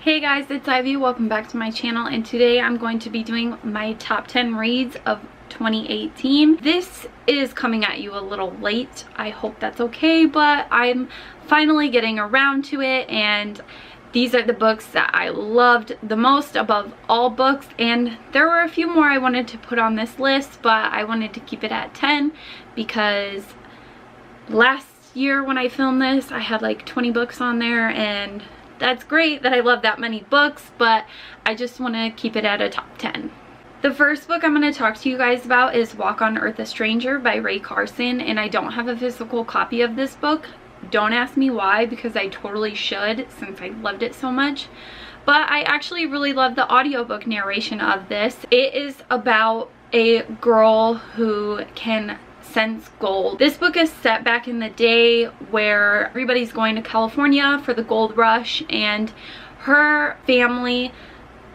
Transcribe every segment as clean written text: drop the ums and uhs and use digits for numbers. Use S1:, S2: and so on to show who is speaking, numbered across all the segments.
S1: Hey guys, it's Ivy. Welcome back to my channel, and today I'm going to be doing my top 10 reads of 2018. This is coming at you a little late. I hope that's okay, but I'm finally getting around to it, and these are the books that I loved the most above all books, and there were a few more I wanted to put on this list, but I wanted to keep it at 10 because last year when I filmed this I had like 20 books on there, and that's great that I love that many books, but I just want to keep it at a top 10. The first book I'm going to talk to you guys about is Walk on Earth a Stranger by Rae Carson, and I don't have a physical copy of this book. Don't ask me why, because I totally should since I loved it so much. But I actually really love the audiobook narration of this. It is about a girl who can sense gold. This book is set back in the day where everybody's going to California for the gold rush, and her family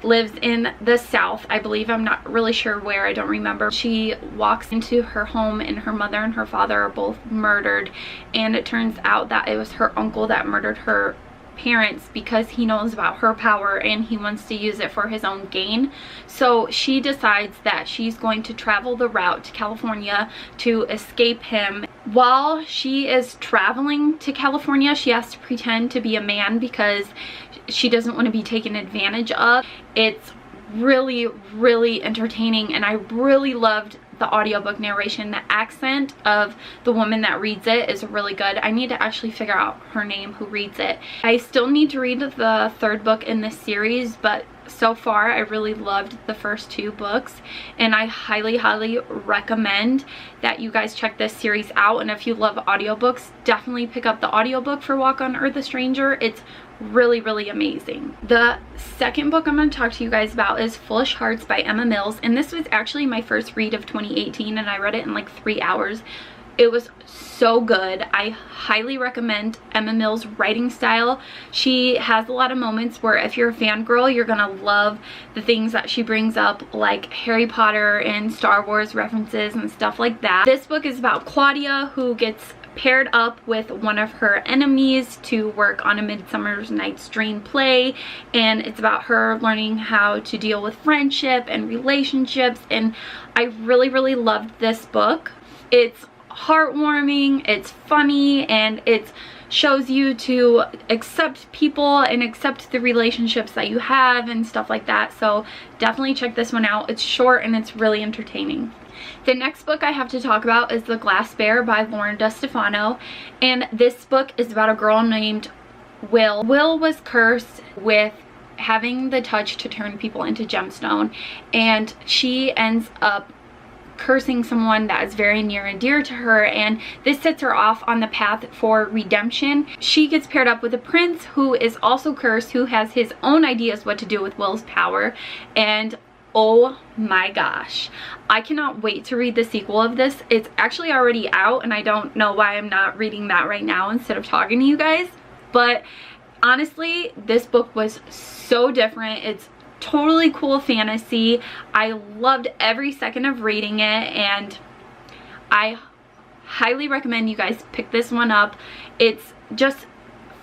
S1: lives in the South, I believe. I'm not really sure where, I don't remember. She walks into her home and her mother and her father are both murdered, and it turns out that it was her uncle that murdered her parents because he knows about her power and he wants to use it for his own gain. So she decides that she's going to travel the route to California to escape him. While she is traveling to California, she has to pretend to be a man because she doesn't want to be taken advantage of. It's really, really entertaining, and I really loved the audiobook narration. The accent of the woman that reads it is really good. I need to actually figure out her name who reads it. I still need to read the third book in this series, but so far I really loved the first two books, and I highly recommend that you guys check this series out. And if you love audiobooks, definitely pick up the audiobook for Walk on Earth a Stranger. It's really amazing. The second book I'm going to talk to you guys about is Foolish Hearts by Emma Mills, and this was actually my first read of 2018, and I read it in like 3 hours. It was so good. I highly recommend Emma Mills' writing style. She has a lot of moments where if you're a fangirl, you're gonna love the things that she brings up, like Harry Potter and Star Wars references and stuff like that. This book is about Claudia, who gets paired up with one of her enemies to work on a Midsummer Night's Dream play, and it's about her learning how to deal with friendship and relationships, and I really loved this book. It's heartwarming, it's funny, and it shows you to accept people and accept the relationships that you have and stuff like that. So definitely check this one out. It's short and it's really entertaining. The next book I have to talk about is The Glass Bear by Lauren DeStefano, and this book is about a girl named Will. Will was cursed with having the touch to turn people into gemstone, and she ends up cursing someone that is very near and dear to her, and this sets her off on the path for redemption. She gets paired up with a prince who is also cursed, who has his own ideas what to do with Will's power, and oh my gosh, I cannot wait to read the sequel of this. It's actually already out, and I don't know why I'm not reading that right now instead of talking to you guys, but honestly, this book was so different. It's totally cool fantasy. I loved every second of reading it, and I highly recommend you guys pick this one up. It's just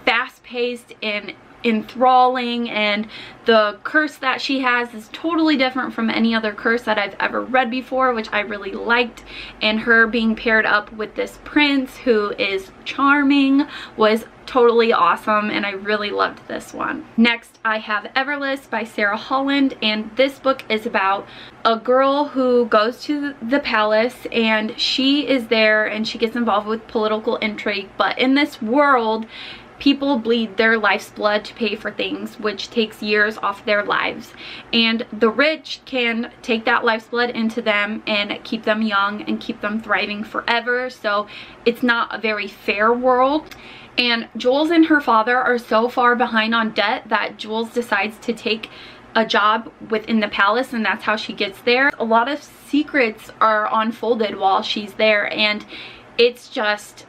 S1: fast-paced and enthralling, and the curse that she has is totally different from any other curse that I've ever read before, which I really liked, and her being paired up with this prince who is charming was totally awesome, and I really loved this one. Next, I have Everless by Sarah Holland, and this book is about a girl who goes to the palace, and she is there and she gets involved with political intrigue, but in this world people bleed their life's blood to pay for things, which takes years off their lives, and the rich can take that life's blood into them and keep them young and keep them thriving forever. So it's not a very fair world, and Jules and her father are so far behind on debt that Jules decides to take a job within the palace, and that's how she gets there. A lot of secrets are unfolded while she's there, and it's just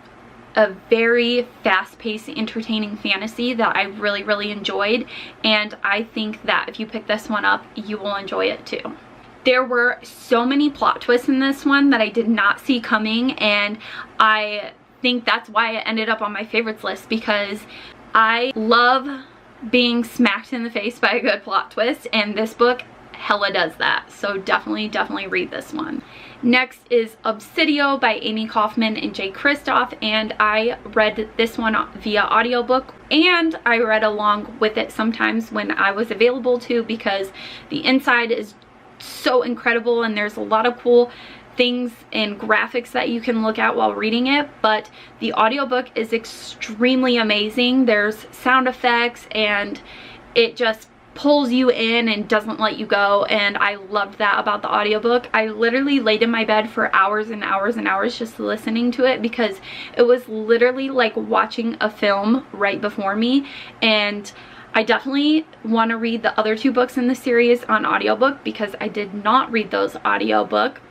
S1: a very fast-paced, entertaining fantasy that I really enjoyed, and I think that if you pick this one up, you will enjoy it too. There were so many plot twists in this one that I did not see coming, and I think that's why it ended up on my favorites list, because I love being smacked in the face by a good plot twist, and this book hella does that. So definitely read this one. Next is Obsidio by Amy Kaufman and Jay Kristoff, and I read this one via audiobook, and I read along with it sometimes when I was available to, because the inside is so incredible and there's a lot of cool things and graphics that you can look at while reading it, but the audiobook is extremely amazing. There's sound effects and it just pulls you in and doesn't let you go, and I loved that about the audiobook. I literally laid in my bed for hours and hours and hours just listening to it, because it was literally like watching a film right before me. And I definitely want to read the other 2 books in the series on audiobook, because I did not read those audiobook,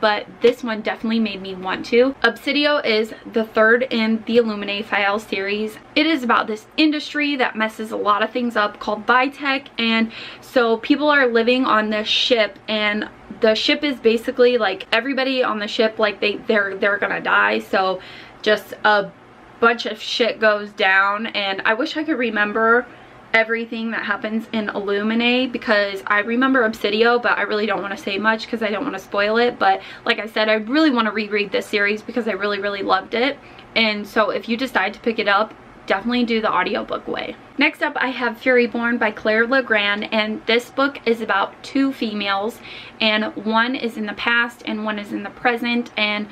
S1: but this one definitely made me want to. Obsidio is the 3rd in the Illuminae Files series. It is about this industry that messes a lot of things up called Bitech, and so people are living on this ship, and the ship is basically like everybody on the ship, like they're gonna die, so just a bunch of shit goes down. And I wish I could remember everything that happens in Illuminae, because I remember Obsidio, but I really don't want to say much because I don't want to spoil it. But like I said, I really want to reread this series because I really loved it. And so if you decide to pick it up, definitely do the audiobook way. Next up, I have Furyborn by Claire Legrand, and this book is about 2 females, and one is in the past and one is in the present, and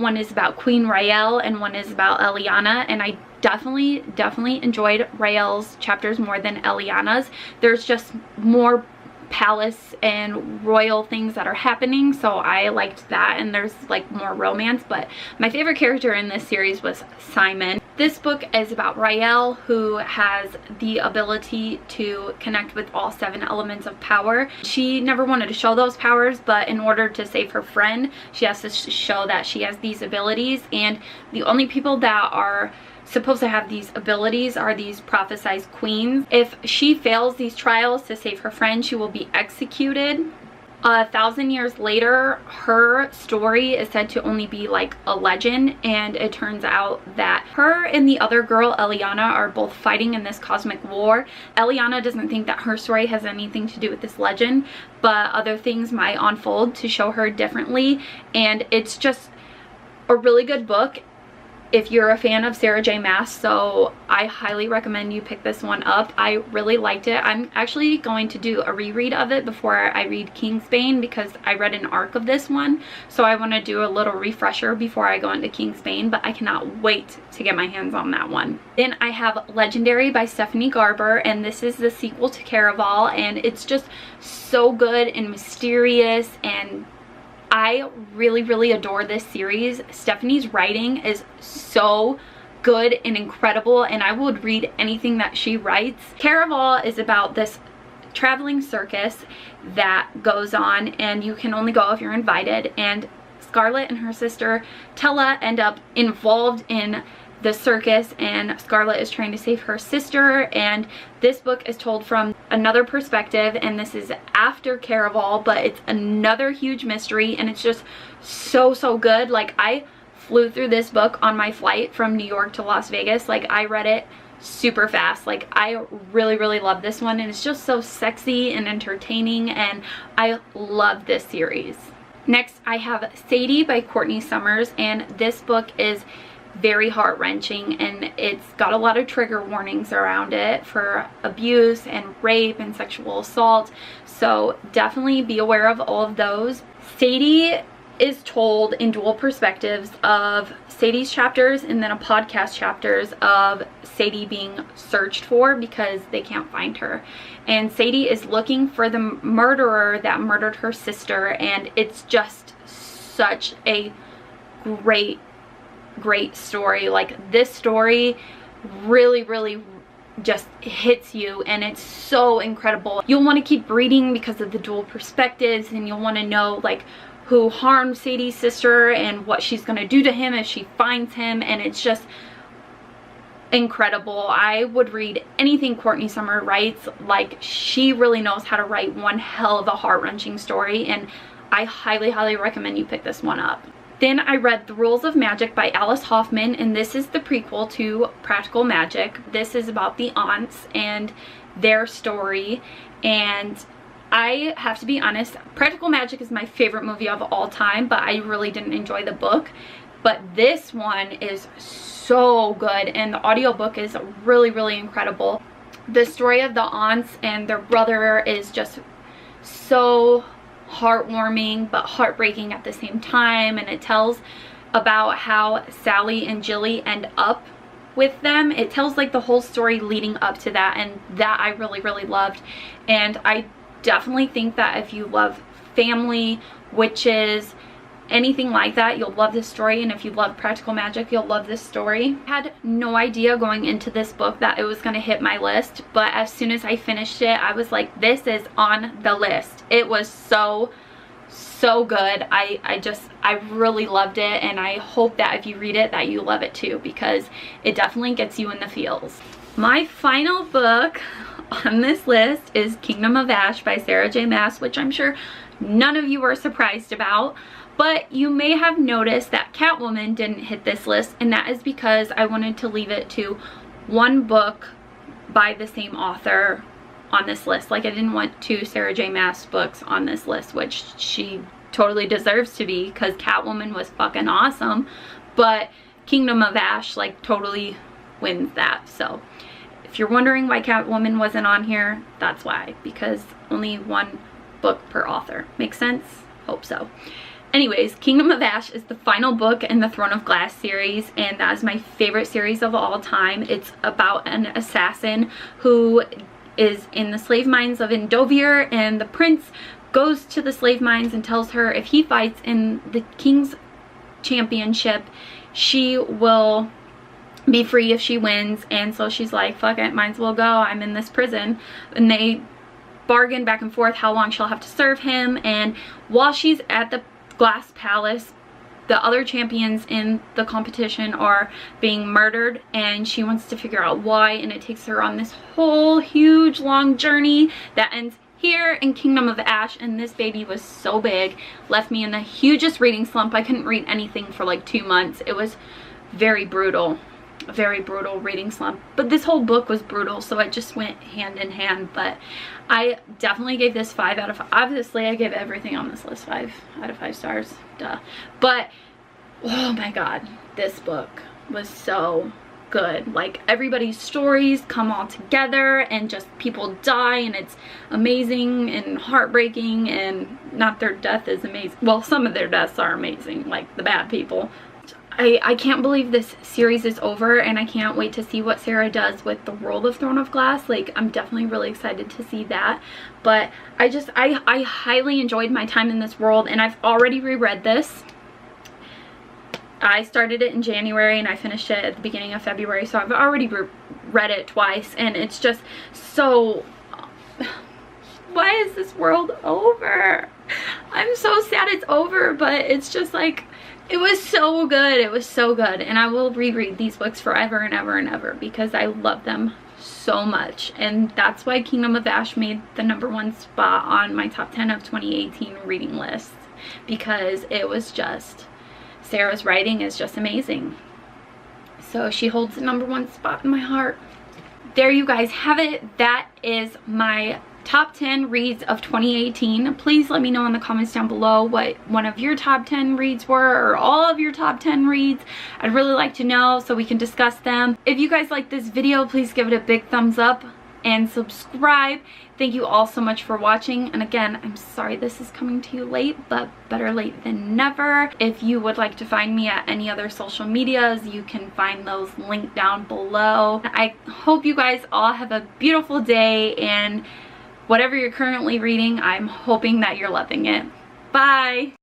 S1: one is about Queen Raelle and one is about Eliana, and I definitely enjoyed Raelle's chapters more than Eliana's. There's just more palace and royal things that are happening, so I liked that, and there's like more romance. But my favorite character in this series was Simon. This book is about Raelle, who has the ability to connect with all 7 elements of power. She never wanted to show those powers, but in order to save her friend, she has to show that she has these abilities, and the only people that are supposed to have these abilities are these prophesized queens. If she fails these trials to save her friend, she will be executed. 1,000 years later, her story is said to only be like a legend, and it turns out that her and the other girl, Eliana, are both fighting in this cosmic war. Eliana doesn't think that her story has anything to do with this legend, but other things might unfold to show her differently, and it's just a really good book if you're a fan of Sarah J Maas, so I highly recommend you pick this one up. I really liked it. I'm actually going to do a reread of it before I read Kingsbane, because I read an arc of this one, so I want to do a little refresher before I go into Kingsbane, but I cannot wait to get my hands on that one. Then I have Legendary by Stephanie Garber, and this is the sequel to Caraval, and it's just so good and mysterious, and I really adore this series. Stephanie's writing is so good and incredible, and I would read anything that she writes. Caraval is about this traveling circus that goes on, and you can only go if you're invited, and Scarlett and her sister Tella end up involved in the circus, and Scarlett is trying to save her sister, and this book is told from another perspective, and this is after Caraval, but it's another huge mystery, and it's just so good. Like, I flew through this book on my flight from New York to Las Vegas. Like, I read it super fast. Like, I really love this one, and it's just so sexy and entertaining, and I love this series. Next, I have Sadie by Courtney Summers, and this book is very heart-wrenching, and it's got a lot of trigger warnings around it for abuse and rape and sexual assault, so definitely be aware of all of those. Sadie is told in dual perspectives of Sadie's chapters and then a podcast chapters of Sadie being searched for because they can't find her, and Sadie is looking for the murderer that murdered her sister, and it's just such a great story. Like, this story really just hits you, and it's so incredible. You'll want to keep reading because of the dual perspectives, and you'll want to know like who harmed Sadie's sister and what she's going to do to him if she finds him, and it's just incredible. I would read anything Courtney Summer writes. Like, she really knows how to write one hell of a heart-wrenching story, and I highly recommend you pick this one up. Then I read The Rules of Magic by Alice Hoffman, and this is the prequel to Practical Magic. This is about the aunts and their story, and I have to be honest, Practical Magic is my favorite movie of all time, but I really didn't enjoy the book. But this one is so good, and the audiobook is really, really incredible. The story of the aunts and their brother is just so heartwarming but heartbreaking at the same time, and it tells about how Sally and Jilly end up with them. It tells like the whole story leading up to that, and that I really, really loved. And I definitely think that if you love family, witches, anything like that, you'll love this story. And if you love Practical Magic, you'll love this story. I had no idea going into this book that it was going to hit my list, but as soon as I finished it, I was like, this is on the list. It was so good. I really loved it, and I hope that if you read it that you love it too, because it definitely gets you in the feels. My final book on this list is Kingdom of Ash by Sarah J Maas, which I'm sure none of you were surprised about. But you may have noticed that Catwoman didn't hit this list, and that is because I wanted to leave it to one book by the same author on this list. Like, I didn't want two Sarah J Maas books on this list, which she totally deserves to be, because Catwoman was fucking awesome. But Kingdom of Ash, like, totally wins that. So if you're wondering why Catwoman wasn't on here, that's why, because only one book per author. Makes sense? Hope so. Anyways, Kingdom of Ash is the final book in the Throne of Glass series, and that is my favorite series of all time. It's about an assassin who is in the slave mines of Indovir, and the prince goes to the slave mines and tells her if he fights in the king's championship, she will be free if she wins. And so she's like, fuck it, might as well go, I'm in this prison. And they bargain back and forth how long she'll have to serve him, and while she's at the Glass Palace, the other champions in the competition are being murdered, and she wants to figure out why, and it takes her on this whole huge long journey that ends here in Kingdom of Ash. And this baby was so big, left me in the hugest reading slump. I couldn't read anything for like 2 months. It was very brutal reading slump, but this whole book was brutal, so it just went hand in hand. But I definitely gave this 5 out of 5. Obviously I gave everything on this list 5 out of 5 stars, duh. But oh my god, this book was so good. Like, everybody's stories come all together, and just people die, and it's amazing and heartbreaking. And not their death is amazing, well, some of their deaths are amazing, like the bad people. I can't believe this series is over, and I can't wait to see what Sarah does with the world of Throne of Glass. Like, I'm definitely really excited to see that. But I highly enjoyed my time in this world, and I've already reread this. I started it in January and I finished it at the beginning of February, so I've already read it twice, and it's just so... Why is this world over? I'm so sad it's over, but it's just like... It was so good. It was so good. And I will reread these books forever and ever and ever, because I love them so much. And that's why Kingdom of Ash made the #1 spot on my top 10 of 2018 reading list, because it was just... Sarah's writing is just amazing. So she holds the #1 spot in my heart. There you guys have it. That is my top 10 reads of 2018. Please let me know in the comments down below what one of your top 10 reads were, or all of your top 10 reads. I'd really like to know so we can discuss them. If you guys like this video, please give it a big thumbs up and subscribe. Thank you all so much for watching. And again, I'm sorry this is coming to you late, but better late than never. If you would like to find me at any other social medias, you can find those linked down below. I hope you guys all have a beautiful day, and whatever you're currently reading, I'm hoping that you're loving it. Bye!